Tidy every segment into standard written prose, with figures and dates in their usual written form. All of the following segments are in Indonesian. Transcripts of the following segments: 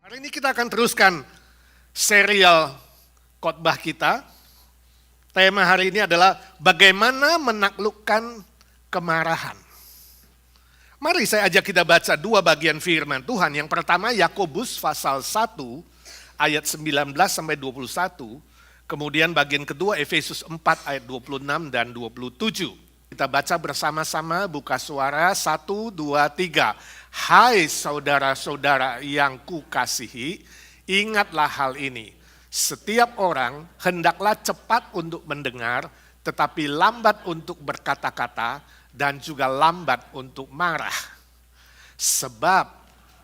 Hari ini kita akan teruskan serial khotbah kita. Tema hari ini adalah bagaimana menaklukkan kemarahan. Mari saya ajak kita baca dua bagian firman Tuhan. Yang pertama Yakobus pasal 1 ayat 19 sampai 21. Kemudian bagian kedua Efesus 4 ayat 26 dan 27. Kita baca bersama-sama, buka suara 1, 2, 3. Hai saudara-saudara yang kukasihi, ingatlah hal ini. Setiap orang hendaklah cepat untuk mendengar, tetapi lambat untuk berkata-kata dan juga lambat untuk marah. Sebab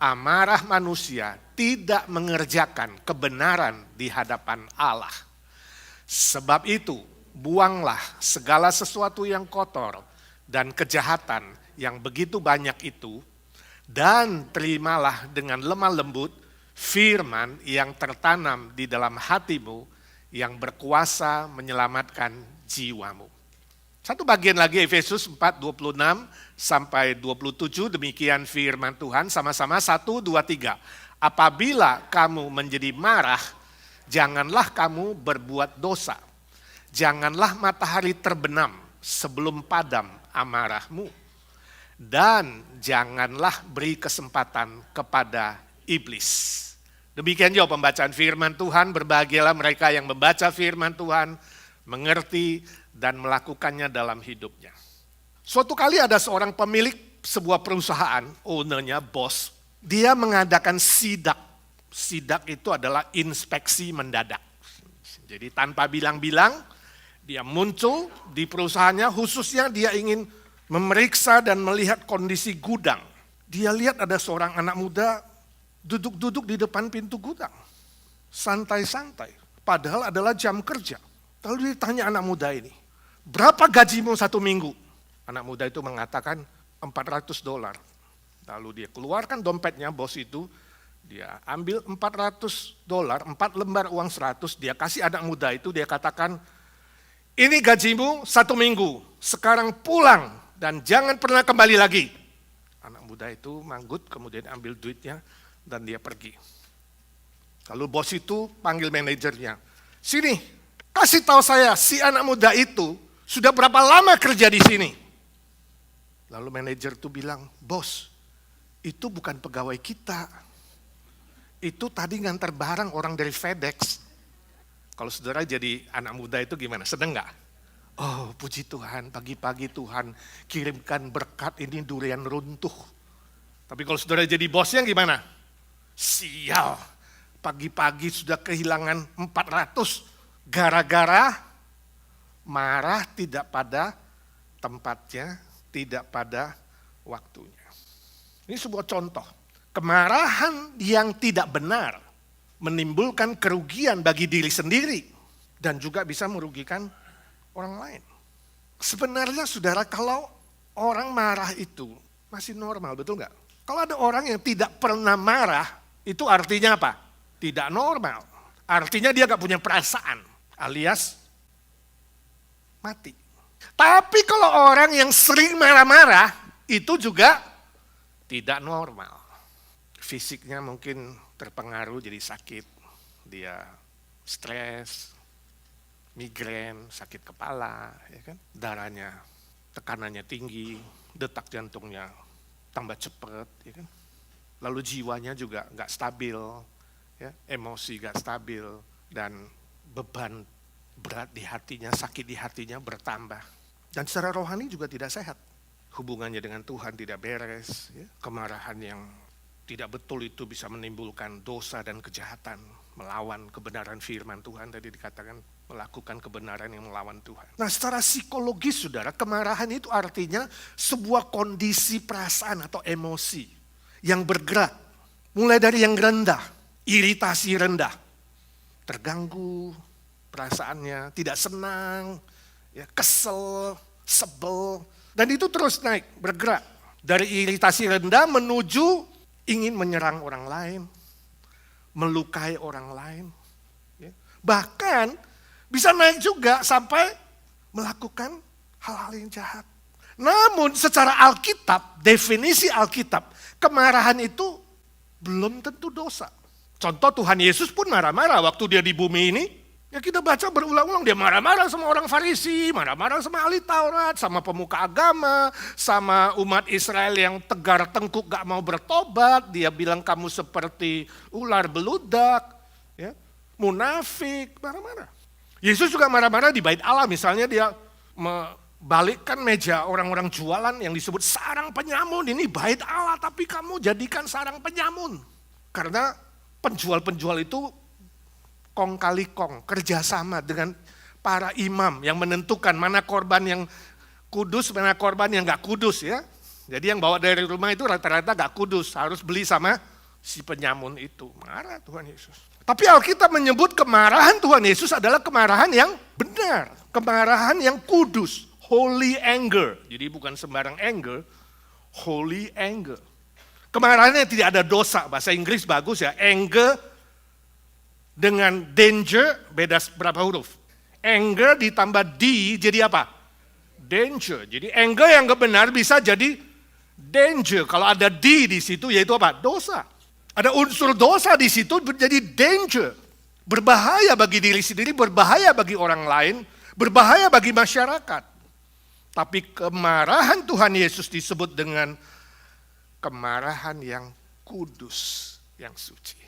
amarah manusia tidak mengerjakan kebenaran di hadapan Allah. Sebab itu, buanglah segala sesuatu yang kotor dan kejahatan yang begitu banyak itu, dan terimalah dengan lemah lembut firman yang tertanam di dalam hatimu yang berkuasa menyelamatkan jiwamu. Satu bagian lagi Efesus 4, 26 sampai 27, demikian firman Tuhan, sama-sama 1, 2, 3. Apabila kamu menjadi marah, janganlah kamu berbuat dosa. Janganlah matahari terbenam sebelum padam amarahmu. Dan janganlah beri kesempatan kepada iblis. Demikian juga pembacaan firman Tuhan. Berbahagialah mereka yang membaca firman Tuhan, mengerti dan melakukannya dalam hidupnya. Suatu kali ada seorang pemilik sebuah perusahaan, ownernya, bos. Dia mengadakan sidak. Sidak itu adalah inspeksi mendadak. Jadi tanpa bilang-bilang, dia muncul di perusahaannya, khususnya dia ingin memeriksa dan melihat kondisi gudang. Dia lihat ada seorang anak muda duduk-duduk di depan pintu gudang. Santai-santai, padahal adalah jam kerja. Lalu ditanya anak muda ini, berapa gajimu satu minggu? Anak muda itu mengatakan $400. Lalu dia keluarkan dompetnya, bos itu, dia ambil $400, 4 lembar uang 100, dia kasih anak muda itu, dia katakan, ini gajimu satu minggu, sekarang pulang dan jangan pernah kembali lagi. Anak muda itu manggut, kemudian ambil duitnya dan dia pergi. Lalu bos itu panggil manajernya, sini, kasih tahu saya si anak muda itu sudah berapa lama kerja di sini. Lalu manajer itu bilang, bos, itu bukan pegawai kita. Itu tadi ngantar barang orang dari FedEx. Kalau saudara jadi anak muda itu gimana? Seneng gak? Oh puji Tuhan, pagi-pagi Tuhan kirimkan berkat ini durian runtuh. Tapi kalau saudara jadi bosnya gimana? Sial, pagi-pagi sudah kehilangan 400 gara-gara marah tidak pada tempatnya, tidak pada waktunya. Ini sebuah contoh. Kemarahan yang tidak benar menimbulkan kerugian bagi diri sendiri dan juga bisa merugikan orang lain. Sebenarnya saudara, kalau orang marah itu masih normal, betul nggak? Kalau ada orang yang tidak pernah marah, itu artinya apa? Tidak normal. Artinya dia nggak punya perasaan, alias mati. Tapi kalau orang yang sering marah-marah, itu juga tidak normal. Fisiknya mungkin terpengaruh jadi sakit, dia stres, migrain, sakit kepala, ya kan? Darahnya, tekanannya tinggi, detak jantungnya tambah cepat, ya kan? Lalu jiwanya juga nggak stabil, ya? Emosi nggak stabil, dan beban berat di hatinya, sakit di hatinya bertambah. Dan secara rohani juga tidak sehat. Hubungannya dengan Tuhan tidak beres, ya? Kemarahan yang tidak betul itu bisa menimbulkan dosa dan kejahatan, melawan kebenaran firman Tuhan, tadi dikatakan melakukan kebenaran yang melawan Tuhan. Nah secara psikologis saudara, kemarahan itu artinya sebuah kondisi perasaan atau emosi yang bergerak. Mulai dari yang rendah, iritasi rendah, terganggu perasaannya, tidak senang, ya, kesel, sebel, dan itu terus naik, bergerak. Dari iritasi rendah menuju ingin menyerang orang lain, melukai orang lain. Ya. Bahkan bisa naik juga sampai melakukan hal-hal yang jahat. Namun secara Alkitab, definisi Alkitab, kemarahan itu belum tentu dosa. Contoh Tuhan Yesus pun marah-marah waktu dia di bumi ini. Ya kita baca berulang-ulang dia marah-marah sama orang Farisi, marah-marah sama ahli Taurat, sama pemuka agama, sama umat Israel yang tegar tengkuk gak mau bertobat. Dia bilang kamu seperti ular beludak, ya, munafik, marah-marah. Yesus juga marah-marah di Bait Allah, misalnya dia membalikkan meja orang-orang jualan yang disebut sarang penyamun. Ini Bait Allah tapi kamu jadikan sarang penyamun. Karena penjual-penjual itu kong kali kong, kerjasama dengan para imam yang menentukan mana korban yang kudus, mana korban yang gak kudus ya. Jadi yang bawa dari rumah itu rata-rata gak kudus, harus beli sama si penyamun itu. Marah Tuhan Yesus. Tapi Alkitab menyebut kemarahan Tuhan Yesus adalah kemarahan yang benar, kemarahan yang kudus, holy anger. Jadi bukan sembarang anger, holy anger. Kemarahannya tidak ada dosa, bahasa Inggris bagus ya, anger dengan danger beda berapa huruf. Anger ditambah D jadi apa? Danger. Jadi anger yang gak benar bisa jadi danger. Kalau ada D di situ yaitu apa? Dosa. Ada unsur dosa di situ menjadi danger. Berbahaya bagi diri sendiri, berbahaya bagi orang lain, berbahaya bagi masyarakat. Tapi kemarahan Tuhan Yesus disebut dengan kemarahan yang kudus, yang suci.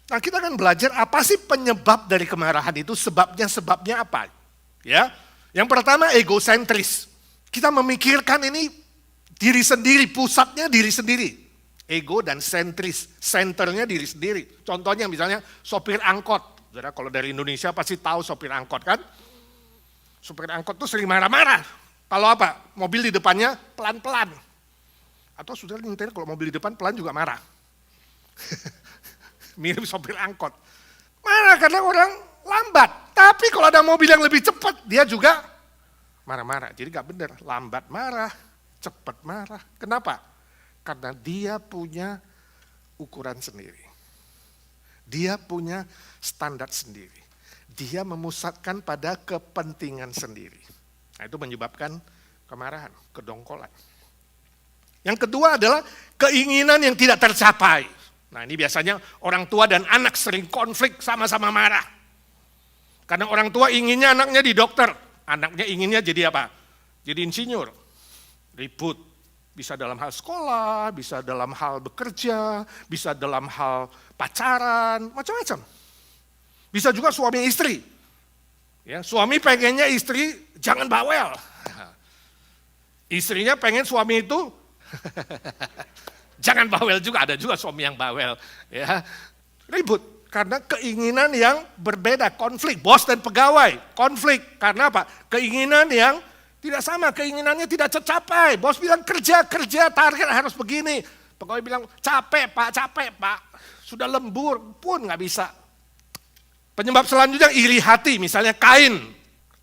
Nah kita akan belajar apa sih penyebab dari kemarahan itu, sebabnya apa. Ya, yang pertama egosentris. Kita memikirkan ini diri sendiri, pusatnya diri sendiri. Ego dan sentris, senternya diri sendiri. Contohnya misalnya sopir angkot. Saudara kalau dari Indonesia pasti tahu sopir angkot kan. Sopir angkot tuh sering marah-marah. Kalau apa? Mobil di depannya pelan-pelan. Atau saudara nyetir kalau mobil di depan pelan juga marah. Mirip sopir angkot. Marah karena orang lambat. Tapi kalau ada mobil yang lebih cepat, dia juga marah-marah. Jadi gak benar, lambat marah, cepat marah. Kenapa? Karena dia punya ukuran sendiri. Dia punya standar sendiri. Dia memusatkan pada kepentingan sendiri. Nah, itu menyebabkan kemarahan, kedongkolan. Yang kedua adalah keinginan yang tidak tercapai. Nah ini biasanya orang tua dan anak sering konflik sama-sama marah. Karena orang tua inginnya anaknya di dokter, anaknya inginnya jadi apa? Jadi insinyur. Ribut, bisa dalam hal sekolah, bisa dalam hal bekerja, bisa dalam hal pacaran, macam-macam. Bisa juga suami istri. Ya, suami pengennya istri jangan bawel. Istrinya pengen suami itu jangan bawel juga, ada juga suami yang bawel. Ya. Ribut, karena keinginan yang berbeda, konflik. Bos dan pegawai, konflik. Karena apa? Keinginan yang tidak sama, keinginannya tidak tercapai. Bos bilang kerja, target harus begini. Pegawai bilang capek pak, sudah lembur pun gak bisa. Penyebab selanjutnya iri hati, misalnya Kain,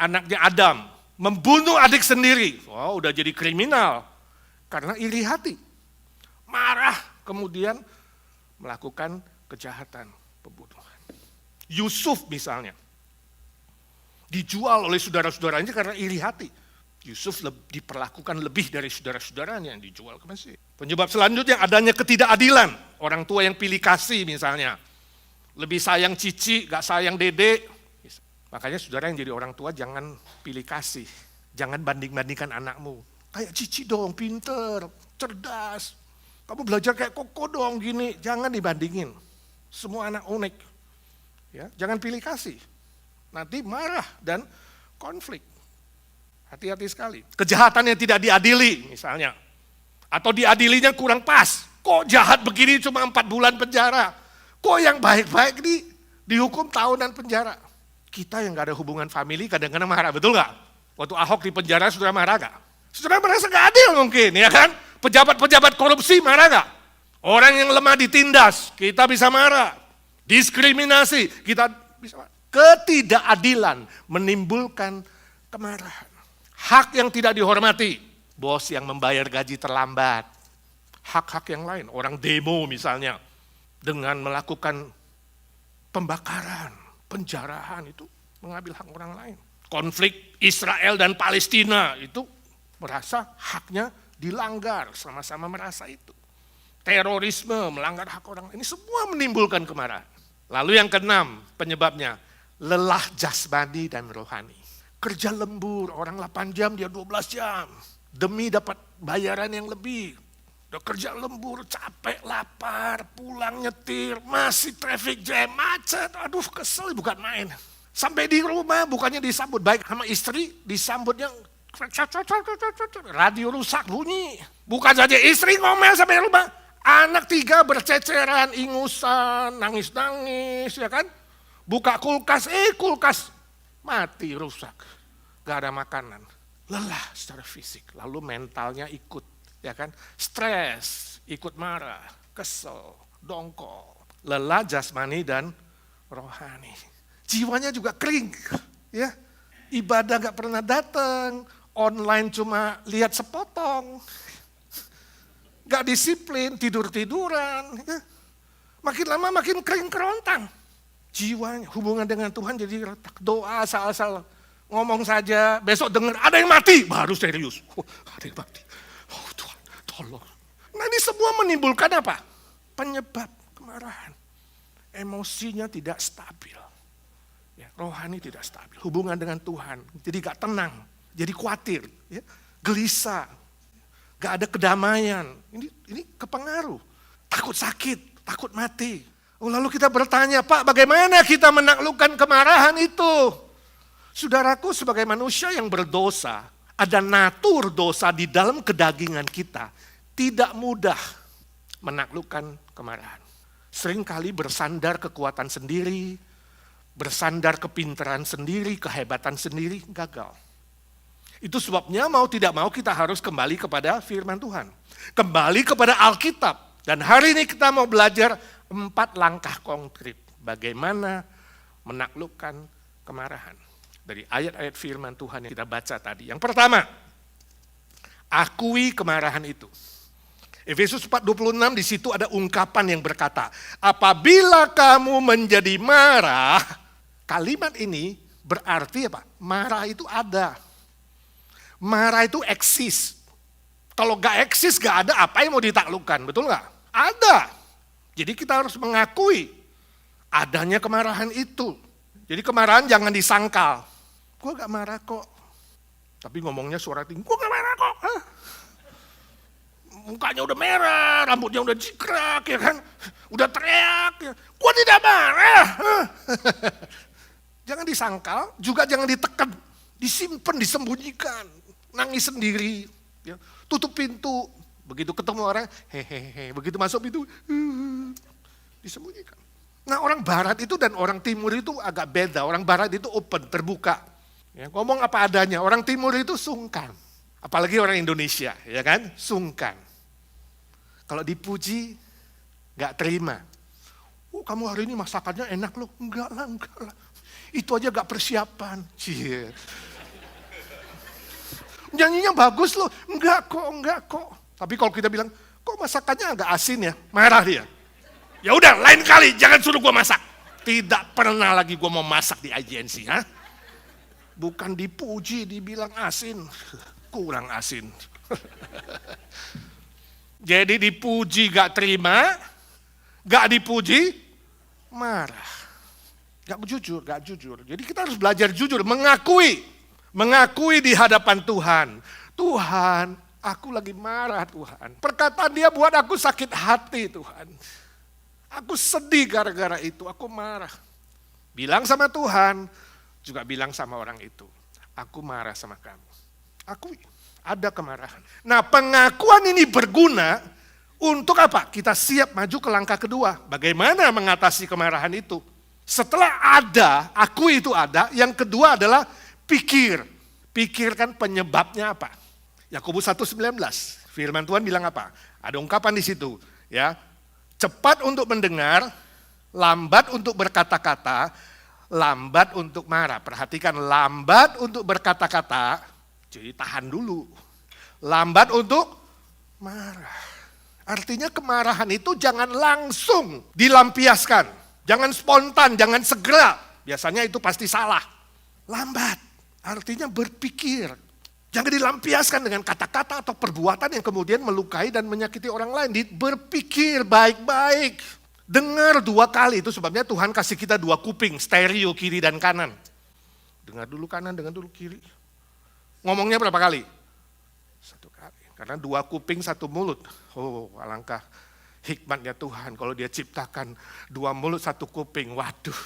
anaknya Adam, membunuh adik sendiri. Oh, udah jadi kriminal, karena iri hati. Marah, kemudian melakukan kejahatan, pembunuhan. Yusuf misalnya, dijual oleh saudara-saudaranya karena iri hati. Yusuf diperlakukan lebih dari saudara-saudaranya yang dijual ke Mesir. Penyebab selanjutnya adanya ketidakadilan. Orang tua yang pilih kasih misalnya. Lebih sayang cici, gak sayang dedek. Makanya saudara yang jadi orang tua jangan pilih kasih. Jangan banding-bandingkan anakmu. Kayak cici dong, pinter, cerdas. Kamu belajar kayak koko dong gini, jangan dibandingin. Semua anak unik. Ya, jangan pilih kasih. Nanti marah dan konflik. Hati-hati sekali. Kejahatan yang tidak diadili misalnya. Atau diadilinya kurang pas. Kok jahat begini cuma 4 bulan penjara. Kok yang baik-baik dihukum tahunan penjara. Kita yang gak ada hubungan famili kadang-kadang marah, betul gak? Waktu Ahok di penjara saudara marah gak? Saudara merasa gak adil mungkin, ya kan? Pejabat-pejabat korupsi marah gak? Orang yang lemah ditindas, kita bisa marah. Diskriminasi, kita bisa marah. Ketidakadilan menimbulkan kemarahan. Hak yang tidak dihormati, bos yang membayar gaji terlambat. Hak-hak yang lain, orang demo misalnya, dengan melakukan pembakaran, penjarahan itu mengambil hak orang lain. Konflik Israel dan Palestina itu merasa haknya dilanggar, sama-sama merasa itu. Terorisme, melanggar hak orang lain, ini semua menimbulkan kemarahan. Lalu yang keenam penyebabnya, lelah jasmani dan rohani. Kerja lembur, orang 8 jam, dia 12 jam. Demi dapat bayaran yang lebih. Udah kerja lembur, capek, lapar, pulang nyetir, masih traffic jam, macet. Aduh kesel, bukan main. Sampai di rumah bukannya disambut baik sama istri, disambutnya radio rusak bunyi. Bukan saja istri ngomel sampai rumah, anak 3 berceceran, ingusan, nangis-nangis, ya kan? Buka kulkas, kulkas mati, rusak. Gak ada makanan. Lelah secara fisik, lalu mentalnya ikut, ya kan? Stres, ikut marah, kesel, dongkol. Lelah jasmani dan rohani. Jiwanya juga kering, ya. Ibadah gak pernah datang, online cuma lihat sepotong. Gak disiplin, tidur-tiduran. Ya. Makin lama makin kering kerontang. Jiwanya, hubungan dengan Tuhan jadi retak. Doa asal-asal, ngomong saja, besok dengar ada yang mati, baru serius. Ada yang mati. Oh Tuhan, tolong. Nah ini semua menimbulkan apa? Penyebab kemarahan. Emosinya tidak stabil. Ya, rohani tidak stabil. Hubungan dengan Tuhan jadi gak tenang, jadi khawatir, ya, gelisah, gak ada kedamaian. Ini kepengaruh. Takut sakit, takut mati. Oh, lalu kita bertanya, Pak, bagaimana kita menaklukkan kemarahan itu? Saudaraku, sebagai manusia yang berdosa, ada natur dosa di dalam kedagingan kita, tidak mudah menaklukkan kemarahan. Seringkali bersandar kekuatan sendiri, bersandar kepintaran sendiri, kehebatan sendiri, gagal. Itu sebabnya mau tidak mau kita harus kembali kepada firman Tuhan. Kembali kepada Alkitab. Dan hari ini kita mau belajar 4 langkah konkret bagaimana menaklukkan kemarahan. Dari ayat-ayat firman Tuhan yang kita baca tadi. Yang pertama, akui kemarahan itu. Efesus 4:26 di situ ada ungkapan yang berkata, apabila kamu menjadi marah, kalimat ini berarti apa? Marah itu ada. Marah itu eksis. Kalau gak eksis, gak ada apa yang mau ditaklukkan, betul gak? Ada. Jadi kita harus mengakui adanya kemarahan itu. Jadi kemarahan jangan disangkal. Gue gak marah kok. Tapi ngomongnya suara tinggi, gue gak marah kok. Hah? Mukanya udah merah, rambutnya udah jikrak, ya kan? Udah teriak, ya. Gue tidak marah. Jangan disangkal, juga jangan ditekan. Disimpan, disembunyikan. Nangis sendiri. Ya. Tutup pintu. Begitu ketemu orang, hehehe. Begitu masuk pintu, disembunyikan. Nah orang barat itu dan orang timur itu agak beda. Orang barat itu open, terbuka. Ya, ngomong apa adanya. Orang timur itu sungkan. Apalagi orang Indonesia, ya kan? Sungkan. Kalau dipuji, gak terima. Oh kamu hari ini masakannya enak loh. Enggak lah. Itu aja gak persiapan. Cie. Nyanyinya bagus loh. Enggak kok. Tapi kalau kita bilang, kok masakannya agak asin ya? Marah dia. Ya udah, lain kali jangan suruh gua masak. Tidak pernah lagi gua mau masak di agensi, ha? Bukan dipuji, dibilang asin. Kurang asin. Jadi dipuji gak terima, gak dipuji marah. Gak jujur. Jadi kita harus belajar jujur, mengakui di hadapan Tuhan. Tuhan, aku lagi marah Tuhan. Perkataan dia buat aku sakit hati Tuhan. Aku sedih gara-gara itu, aku marah. Bilang sama Tuhan, juga bilang sama orang itu. Aku marah sama kamu. Akui, ada kemarahan. Nah pengakuan ini berguna untuk apa? Kita siap maju ke langkah kedua. Bagaimana mengatasi kemarahan itu? Setelah ada, akui itu ada. Yang kedua adalah pikir. Pikirkan penyebabnya apa? Yakobus 1:19. Firman Tuhan bilang apa? Ada ungkapan di situ, ya. Cepat untuk mendengar, lambat untuk berkata-kata, lambat untuk marah. Perhatikan, lambat untuk berkata-kata, jadi tahan dulu. Lambat untuk marah. Artinya kemarahan itu jangan langsung dilampiaskan. Jangan spontan, jangan segera. Biasanya itu pasti salah. Lambat, artinya berpikir. Jangan dilampiaskan dengan kata-kata atau perbuatan yang kemudian melukai dan menyakiti orang lain. Berpikir baik-baik. Dengar 2 kali, itu sebabnya Tuhan kasih kita 2 kuping, stereo kiri dan kanan. Dengar dulu kanan, dengar dulu kiri. Ngomongnya berapa kali? 1 kali, karena 2 kuping 1 mulut. Oh, alangkah hikmatnya Tuhan kalau dia ciptakan 2 mulut 1 kuping. Waduh,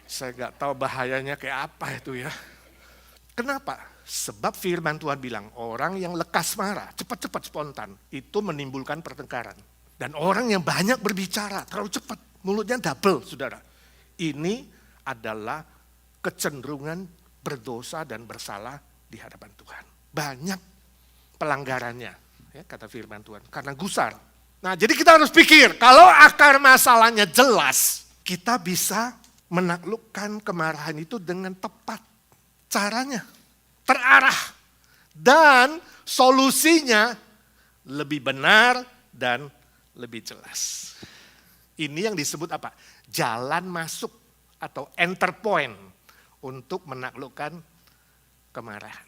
saya gak tahu bahayanya kayak apa itu ya. Kenapa? Sebab firman Tuhan bilang, orang yang lekas marah, cepat-cepat spontan, itu menimbulkan pertengkaran. Dan orang yang banyak berbicara, terlalu cepat, mulutnya double, saudara. Ini adalah kecenderungan berdosa dan bersalah di hadapan Tuhan. Banyak pelanggarannya, ya, kata firman Tuhan, karena gusar. Nah, jadi kita harus pikir, kalau akar masalahnya jelas, kita bisa menaklukkan kemarahan itu dengan tepat. Caranya terarah dan solusinya lebih benar dan lebih jelas. Ini yang disebut apa? Jalan masuk atau enter point untuk menaklukkan kemarahan.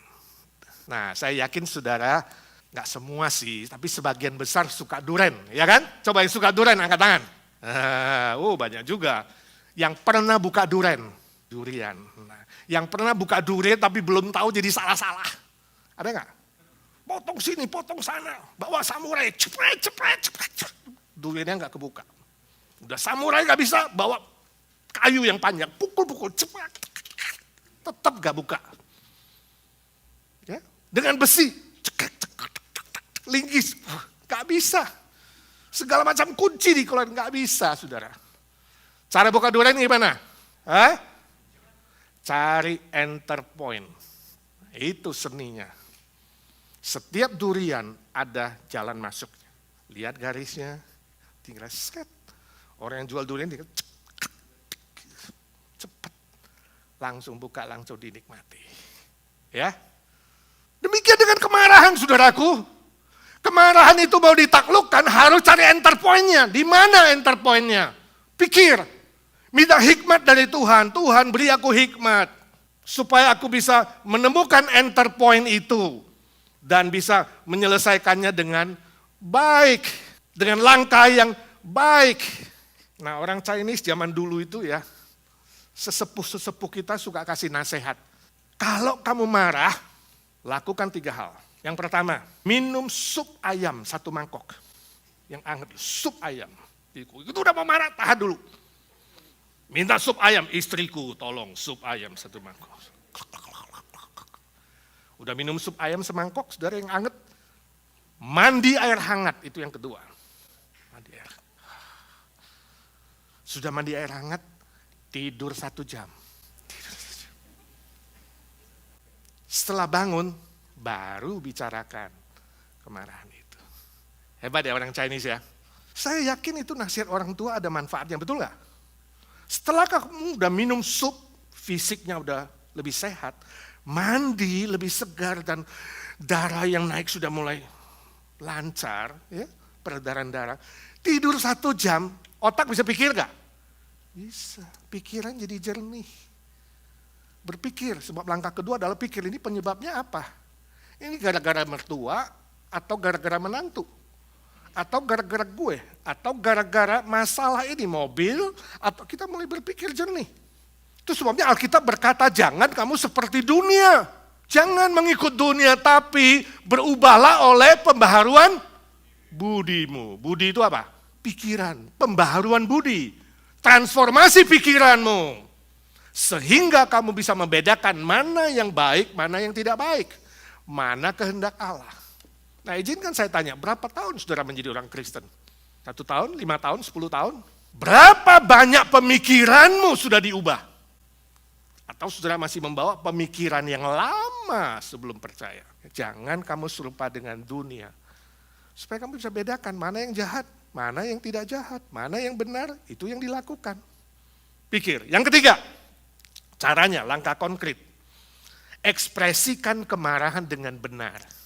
Nah, saya yakin saudara, gak semua sih, tapi sebagian besar suka duren, ya kan? Coba yang suka duren angkat tangan. Banyak juga. Yang pernah buka durian. Nah, yang pernah buka durian tapi belum tahu jadi salah-salah. Ada gak? Potong sini, potong sana, bawa samurai, cepet. Duriannya gak kebuka. Udah samurai gak bisa, bawa kayu yang panjang, pukul, cepet. Tetap gak buka. Ya? Dengan besi, linggis, gak bisa. Segala macam kunci dikeluarin, gak bisa, saudara. Cara buka durian gimana? Cari enter point. Itu seninya. Setiap durian ada jalan masuknya. Lihat garisnya, tinggal set. Orang yang jual durian tinggal cepat. Langsung buka, langsung dinikmati. Ya. Demikian dengan kemarahan, saudaraku. Kemarahan itu mau ditaklukkan harus cari enter point-nya. Di mana enter point-nya? Pikir. Minta hikmat dari Tuhan. Tuhan beri aku hikmat. Supaya aku bisa menemukan enter point itu. Dan bisa menyelesaikannya dengan baik. Dengan langkah yang baik. Nah, orang Chinese zaman dulu itu ya, sesepuh-sesepuh kita suka kasih nasihat. Kalau kamu marah, lakukan 3 hal. Yang pertama, minum sup ayam 1 mangkok. Yang anget, sup ayam. Itu udah mau marah, tahan dulu. Minta sup ayam, istriku tolong sup ayam 1 mangkok. Udah minum sup ayam semangkok, saudara yang anget. Mandi air hangat, itu yang kedua. Mandi air. Sudah mandi air hangat, tidur 1 jam. Setelah bangun, baru bicarakan kemarahan itu. Hebat ya orang Chinese ya. Saya yakin itu nasihat orang tua ada manfaatnya, betul gak? Setelah kamu udah minum sup, fisiknya udah lebih sehat, mandi lebih segar dan darah yang naik sudah mulai lancar, ya, peredaran darah. Tidur 1 jam, otak bisa pikir gak? Bisa, pikiran jadi jernih. Berpikir, sebab langkah kedua adalah pikir, ini penyebabnya apa? Ini gara-gara mertua, atau gara-gara menantu? Atau gara-gara gue? Atau gara-gara masalah ini mobil? Atau kita mulai berpikir jernih. Itu sebabnya Alkitab berkata, jangan kamu seperti dunia. Jangan mengikut dunia, tapi berubahlah oleh pembaharuan budimu. Budi itu apa? Pikiran, pembaharuan budi. Transformasi pikiranmu. Sehingga kamu bisa membedakan mana yang baik, mana yang tidak baik. Mana kehendak Allah. Nah, izinkan saya tanya, berapa tahun saudara menjadi orang Kristen? 1 tahun, 5 tahun, 10 tahun? Berapa banyak pemikiranmu sudah diubah? Atau saudara masih membawa pemikiran yang lama sebelum percaya? Jangan kamu serupa dengan dunia. Supaya kamu bisa bedakan mana yang jahat, mana yang tidak jahat, mana yang benar, itu yang dilakukan. Pikir. Yang ketiga, caranya, langkah konkret. Ekspresikan kemarahan dengan benar.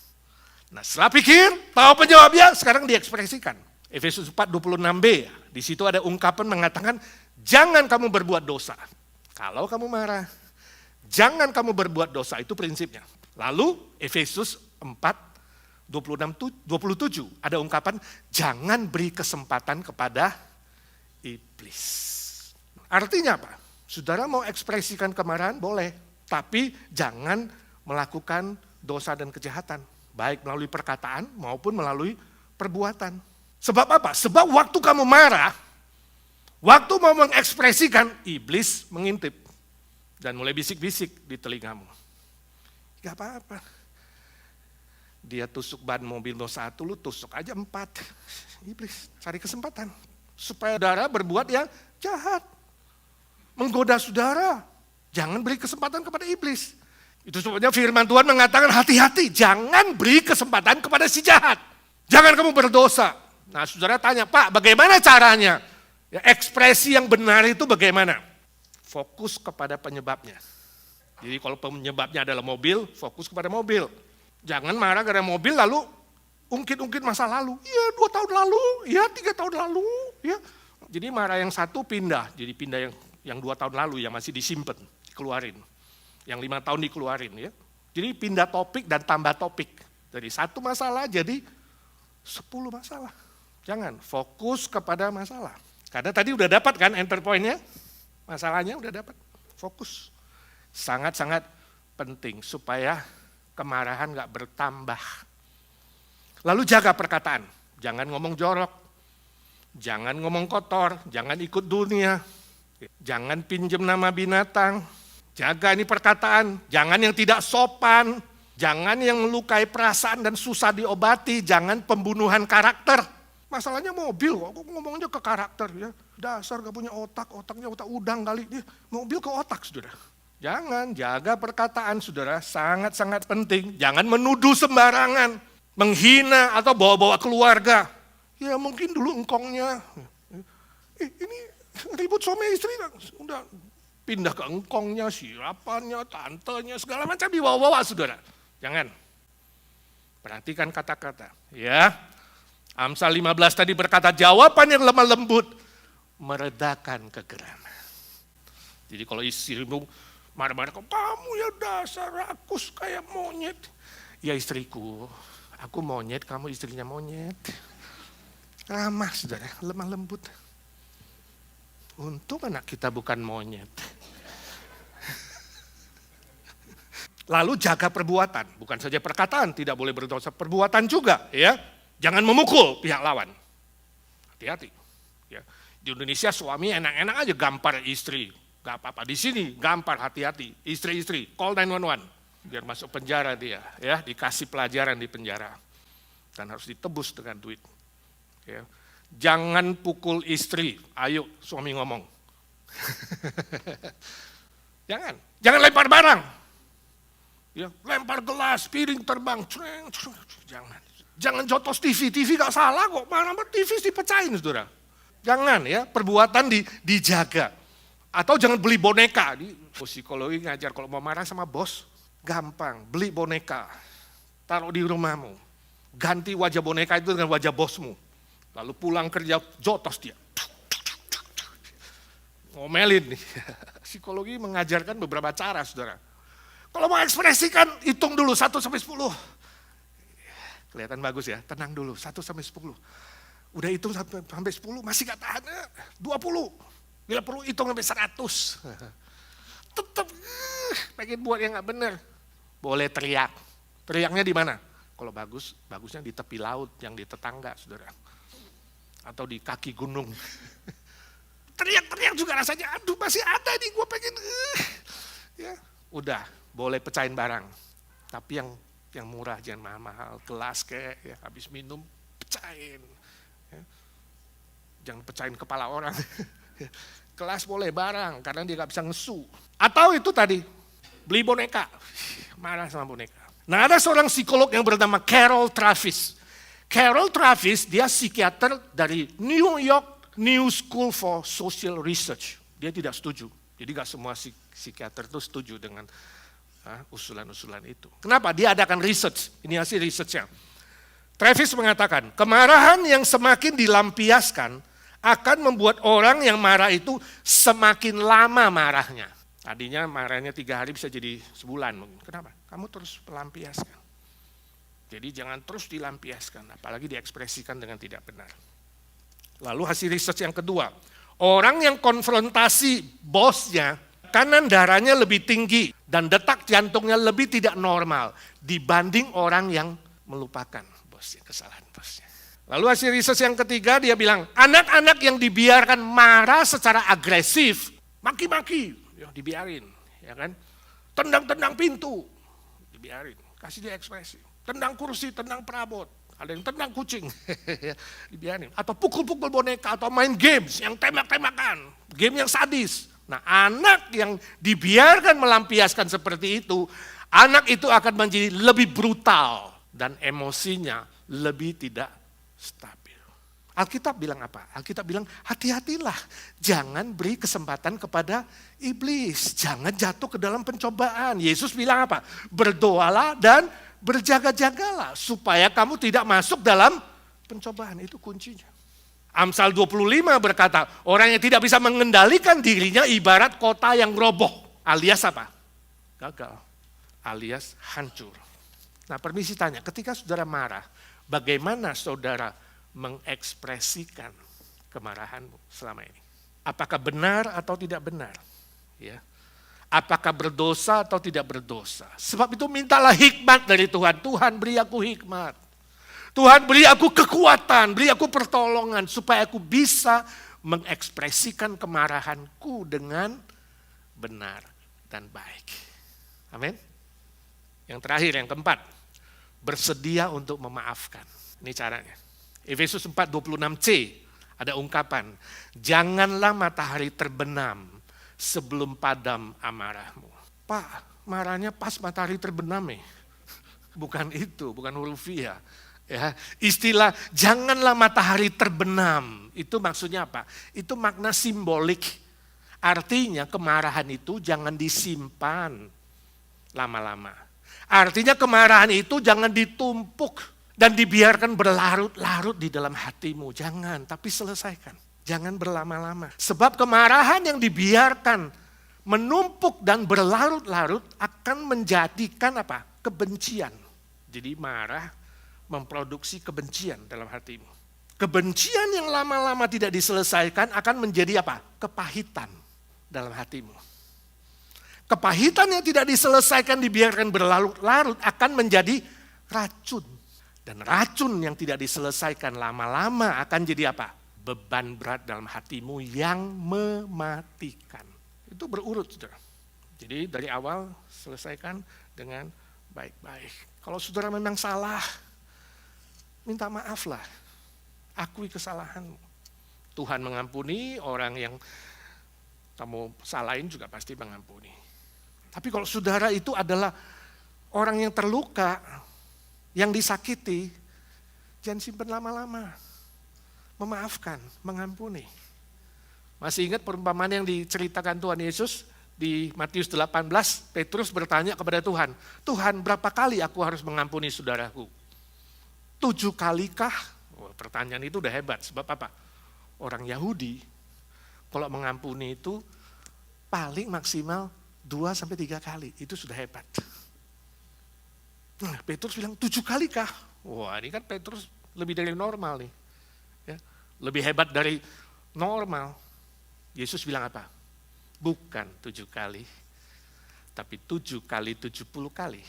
Nah, setelah pikir, tahu penjawabnya, sekarang diekspresikan. Efesus 4:26b, di situ ada ungkapan mengatakan, jangan kamu berbuat dosa. Kalau kamu marah, jangan kamu berbuat dosa, itu prinsipnya. Lalu Efesus 4:27 ada ungkapan, jangan beri kesempatan kepada iblis. Artinya apa? Saudara mau ekspresikan kemarahan boleh, tapi jangan melakukan dosa dan kejahatan, baik melalui perkataan maupun melalui perbuatan. Sebab apa? Sebab waktu kamu marah, waktu mau mengekspresikan, iblis mengintip dan mulai bisik-bisik di telingamu. Gak apa-apa. Dia tusuk ban mobil 1, lu tusuk aja 4. Iblis cari kesempatan supaya saudara berbuat yang jahat. Menggoda saudara, jangan beri kesempatan kepada iblis. Itu sebabnya firman Tuhan mengatakan hati-hati, jangan beri kesempatan kepada si jahat. Jangan kamu berdosa. Nah saudara tanya, Pak bagaimana caranya? Ya, ekspresi yang benar itu bagaimana? Fokus kepada penyebabnya. Jadi kalau penyebabnya adalah mobil, fokus kepada mobil. Jangan marah karena mobil lalu ungkit-ungkit masa lalu. Iya 2 tahun lalu, iya 3 tahun lalu. Ya. Jadi marah yang satu pindah, jadi pindah yang 2 tahun lalu yang masih disimpan, dikeluarin. Yang 5 tahun dikeluarin. Ya. Jadi pindah topik dan tambah topik. Dari 1 masalah jadi 10 masalah. Jangan, fokus kepada masalah. Karena tadi udah dapat kan enter point-nya, masalahnya udah dapat. Fokus. Sangat-sangat penting supaya kemarahan gak bertambah. Lalu jaga perkataan, jangan ngomong jorok, jangan ngomong kotor, jangan ikut dunia, jangan pinjam nama binatang, jaga ini perkataan, jangan yang tidak sopan, jangan yang melukai perasaan dan susah diobati, jangan pembunuhan karakter. Masalahnya mobil, kok ngomongnya ke karakter ya. Dasar gak punya otak, otaknya otak udang kali. Mobil ke otak saudara. Jangan, jaga perkataan saudara, sangat-sangat penting. Jangan menuduh sembarangan, menghina atau bawa-bawa keluarga. Ya mungkin dulu engkongnya, ini ribut suami istri, udah pindah ke engkongnya, siapannya, tantenya, segala macam dibawa-bawa saudara. Jangan, perhatikan kata-kata. Ya, Amsal 15 tadi berkata jawaban yang lemah lembut, meredakan kegeraman. Jadi kalau istrimu marah-marah, kamu ya dasar rakus kayak monyet. Ya istriku, aku monyet, kamu istrinya monyet. Ramah saudara, lemah lembut. Untung anak kita bukan monyet. Lalu jaga perbuatan, bukan saja perkataan, tidak boleh berdosa, perbuatan juga. Ya, jangan memukul pihak lawan. Hati-hati. Ya. Di Indonesia suami enak-enak aja gampar istri. Gak apa-apa, di sini gampar, hati-hati, istri-istri, call 911, biar masuk penjara dia, ya dikasih pelajaran di penjara, dan harus ditebus dengan duit. Ya. Jangan pukul istri, ayo suami ngomong. jangan lempar barang, ya lempar gelas, piring terbang, jangan jotos TV gak salah kok, marah TV dipecahin saudara. Jangan ya, perbuatan dijaga. Atau jangan beli boneka. Psikologi ngajar kalau mau marah sama bos, gampang. Beli boneka, taruh di rumahmu. Ganti wajah boneka itu dengan wajah bosmu. Lalu pulang kerja, jotos dia. Ngomelin nih. Psikologi mengajarkan beberapa cara, saudara. Kalau mau ekspresikan, hitung dulu 1 sampai 10. Kelihatan bagus ya, tenang dulu, 1 sampai 10. Udah hitung sampai 10, masih gak tahan, 20. Bila perlu hitung sampai 100. Tetap pengen buat yang gak benar. Boleh teriak. Teriaknya di mana? Kalau bagusnya di tepi laut, yang di tetangga, saudara. Atau di kaki gunung. Teriak-teriak juga rasanya, aduh masih ada nih, gue pengen. Ya, udah, boleh pecahin barang. Tapi yang murah, jangan mahal-mahal. Gelas kayak, ya, habis minum, pecahin. Ya. Jangan pecahin kepala orang. Kelas boleh barang karena dia gak bisa ngesu. Atau itu tadi, beli boneka, marah sama boneka. Nah ada seorang psikolog yang bernama Carol Travis. Carol Travis dia psikiater dari New York New School for Social Research. Dia tidak setuju, jadi gak semua psikiater itu setuju dengan usulan-usulan itu. Kenapa? Dia adakan research, ini hasil researchnya. Travis mengatakan, kemarahan yang semakin dilampiaskan akan membuat orang yang marah itu semakin lama marahnya. Tadinya marahnya 3 hari bisa jadi sebulan mungkin. Kenapa? Kamu terus melampiaskan. Jadi jangan terus dilampiaskan, apalagi diekspresikan dengan tidak benar. Lalu hasil research yang kedua, Orang yang konfrontasi bosnya, tekanan darahnya lebih tinggi dan detak jantungnya lebih tidak normal dibanding orang yang melupakan bosnya, kesalahan bosnya. Lalu hasil riset yang ketiga dia bilang, anak-anak yang dibiarkan marah secara agresif, maki-maki, ya dibiarin, ya kan? Tendang-tendang pintu, dibiarin, kasih dia ekspresi. Tendang kursi, tendang perabot, ada yang tendang kucing, dibiarin. Atau pukul-pukul boneka, atau main games yang tembak-tembakan, game yang sadis. Nah, anak yang dibiarkan melampiaskan seperti itu, anak itu akan menjadi lebih brutal dan emosinya lebih tidak stabil. Alkitab bilang apa? Alkitab bilang hati-hatilah, jangan beri kesempatan kepada iblis, jangan jatuh ke dalam pencobaan. Yesus bilang apa? Berdoalah dan berjaga-jagalah supaya kamu tidak masuk dalam pencobaan, itu kuncinya. Amsal 25 berkata, orang yang tidak bisa mengendalikan dirinya ibarat kota yang roboh, alias apa? Gagal, alias hancur. Nah, permisi tanya, ketika saudara marah, bagaimana saudara mengekspresikan kemarahanmu selama ini? Apakah benar atau tidak benar? Ya. Apakah berdosa atau tidak berdosa? Sebab itu mintalah hikmat dari Tuhan. Tuhan beri aku hikmat. Tuhan beri aku kekuatan, beri aku pertolongan supaya aku bisa mengekspresikan kemarahanku dengan benar dan baik. Amin. Yang terakhir, yang keempat, bersedia untuk memaafkan. Ini caranya. Efesus 4:26c ada ungkapan, janganlah matahari terbenam sebelum padam amarahmu. Pak, marahnya pas matahari terbenam Bukan itu, bukan hurufiah. Ya, istilah janganlah matahari terbenam, itu maksudnya apa? Itu makna simbolik. Artinya kemarahan itu jangan disimpan lama-lama. Artinya kemarahan itu jangan ditumpuk dan dibiarkan berlarut-larut di dalam hatimu. Jangan, tapi selesaikan. Jangan berlama-lama. Sebab kemarahan yang dibiarkan menumpuk dan berlarut-larut akan menjadikan apa? Kebencian. Jadi marah memproduksi kebencian dalam hatimu. Kebencian yang lama-lama tidak diselesaikan akan menjadi apa? Kepahitan dalam hatimu. Kepahitan yang tidak diselesaikan dibiarkan berlarut-larut akan menjadi racun. Dan racun yang tidak diselesaikan lama-lama akan jadi apa? Beban berat dalam hatimu yang mematikan. Itu berurut, saudara. Jadi dari awal selesaikan dengan baik-baik. Kalau saudara memang salah, minta maaflah, akui kesalahanmu. Tuhan mengampuni, orang yang kamu salahin juga pasti mengampuni. Tapi kalau saudara itu adalah orang yang terluka, yang disakiti, jangan simpan lama-lama. Memaafkan, mengampuni. Masih ingat perumpamaan yang diceritakan Tuhan Yesus di Matius 18, Petrus bertanya kepada Tuhan, Tuhan berapa kali aku harus mengampuni saudaraku? 7 kalikah? Pertanyaan itu udah hebat, sebab apa? Orang Yahudi, kalau mengampuni itu paling maksimal 2-3 kali, itu sudah hebat. Nah, Petrus bilang 7 kalikah? Wah, ini kan Petrus lebih dari normal nih. Ya, lebih hebat dari normal. Yesus bilang apa? Bukan 7 kali, tapi 7 kali 70 kali.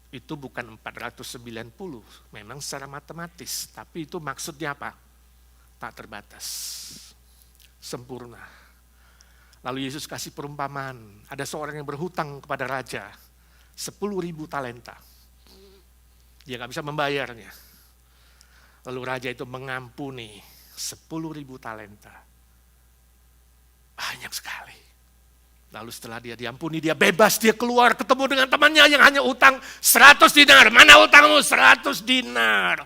Itu bukan 490, memang secara matematis. Tapi itu maksudnya apa? Tak terbatas, sempurna. Lalu Yesus kasih perumpamaan, ada seorang yang berhutang kepada raja, 10.000 talenta. Dia gak bisa membayarnya. Lalu raja itu mengampuni 10.000 talenta. Banyak sekali. Lalu setelah dia diampuni, dia bebas, dia keluar ketemu dengan temannya yang hanya utang 100 dinar. Mana utangmu? 100 dinar.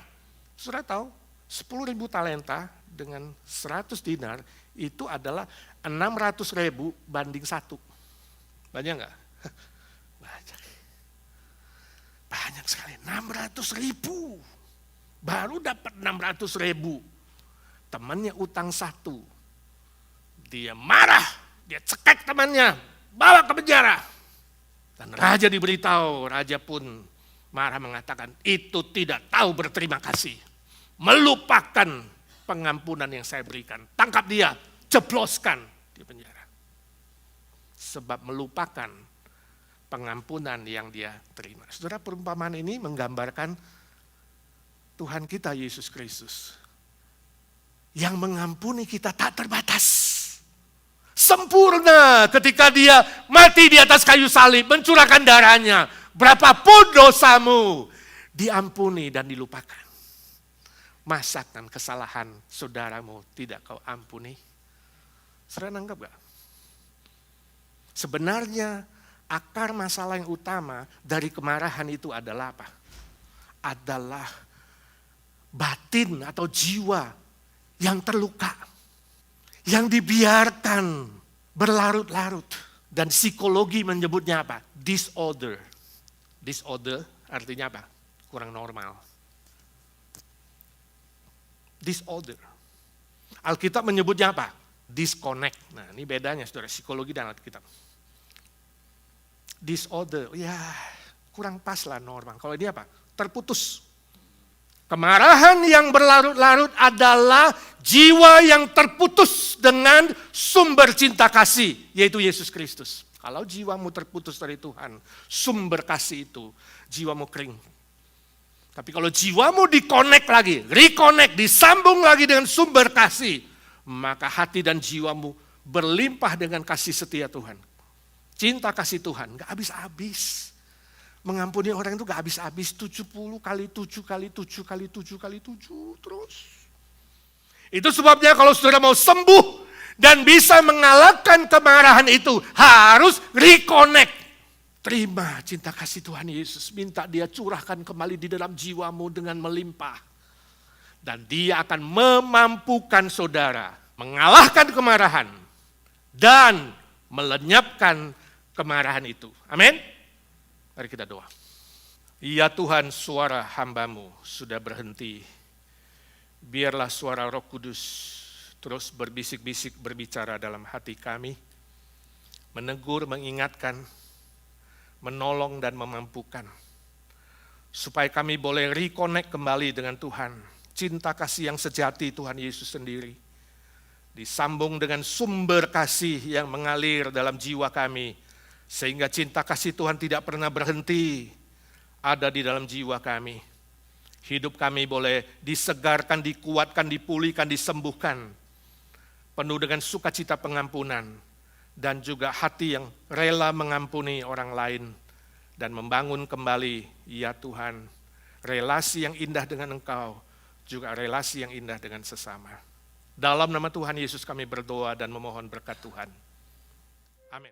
Saudara tahu, 10.000 talenta dengan 100 dinar itu adalah 600.000 banding 1. Banyak enggak? Banyak. Banyak sekali, 600.000. Baru dapat 600.000. Temannya utang 1. Dia marah. Dia cekek temannya, bawa ke penjara. Dan raja diberitahu, raja pun marah mengatakan, itu tidak tahu berterima kasih. Melupakan pengampunan yang saya berikan. Tangkap dia, jebloskan di penjara. Sebab melupakan pengampunan yang dia terima. Saudara, perumpamaan ini menggambarkan Tuhan kita Yesus Kristus yang mengampuni kita tak terbatas. Sempurna ketika dia mati di atas kayu salib, mencurahkan darahnya. Berapapun dosamu, diampuni dan dilupakan. Masakan kesalahan saudaramu tidak kau ampuni? Saudara nanggap gak? Sebenarnya akar masalah yang utama dari kemarahan itu adalah apa? Adalah batin atau jiwa yang terluka, yang dibiarkan berlarut-larut. Dan psikologi menyebutnya apa? Disorder. Disorder artinya apa? Kurang normal. Disorder. Alkitab menyebutnya apa? Disconnect. Nah, ini bedanya saudara, psikologi dan Alkitab. Disorder, ya kurang pas lah normal. Kalau ini apa? Terputus. Kemarahan yang berlarut-larut adalah jiwa yang terputus dengan sumber cinta kasih, yaitu Yesus Kristus. Kalau jiwamu terputus dari Tuhan, sumber kasih itu, jiwamu kering. Tapi kalau jiwamu di-connect lagi, reconnect, disambung lagi dengan sumber kasih, maka hati dan jiwamu berlimpah dengan kasih setia Tuhan. Cinta kasih Tuhan, gak habis-habis. Mengampuni orang itu gak habis-habis, 70 kali 7 kali 7 kali 7 kali 7 terus. Itu sebabnya kalau saudara mau sembuh dan bisa mengalahkan kemarahan itu, harus reconnect. Terima cinta kasih Tuhan Yesus, minta dia curahkan kembali di dalam jiwamu dengan melimpah. Dan dia akan memampukan saudara mengalahkan kemarahan dan melenyapkan kemarahan itu. Amin. Mari kita doa. Ya Tuhan, suara hamba-Mu sudah berhenti. Biarlah suara Roh Kudus terus berbisik-bisik berbicara dalam hati kami. Menegur, mengingatkan, menolong dan memampukan. Supaya kami boleh reconnect kembali dengan Tuhan. Cinta kasih yang sejati Tuhan Yesus sendiri. Disambung dengan sumber kasih yang mengalir dalam jiwa kami. Sehingga cinta kasih Tuhan tidak pernah berhenti ada di dalam jiwa kami. Hidup kami boleh disegarkan, dikuatkan, dipulihkan, disembuhkan. Penuh dengan sukacita pengampunan. Dan juga hati yang rela mengampuni orang lain. Dan membangun kembali, ya Tuhan, relasi yang indah dengan Engkau. Juga relasi yang indah dengan sesama. Dalam nama Tuhan Yesus kami berdoa dan memohon berkat Tuhan. Amin.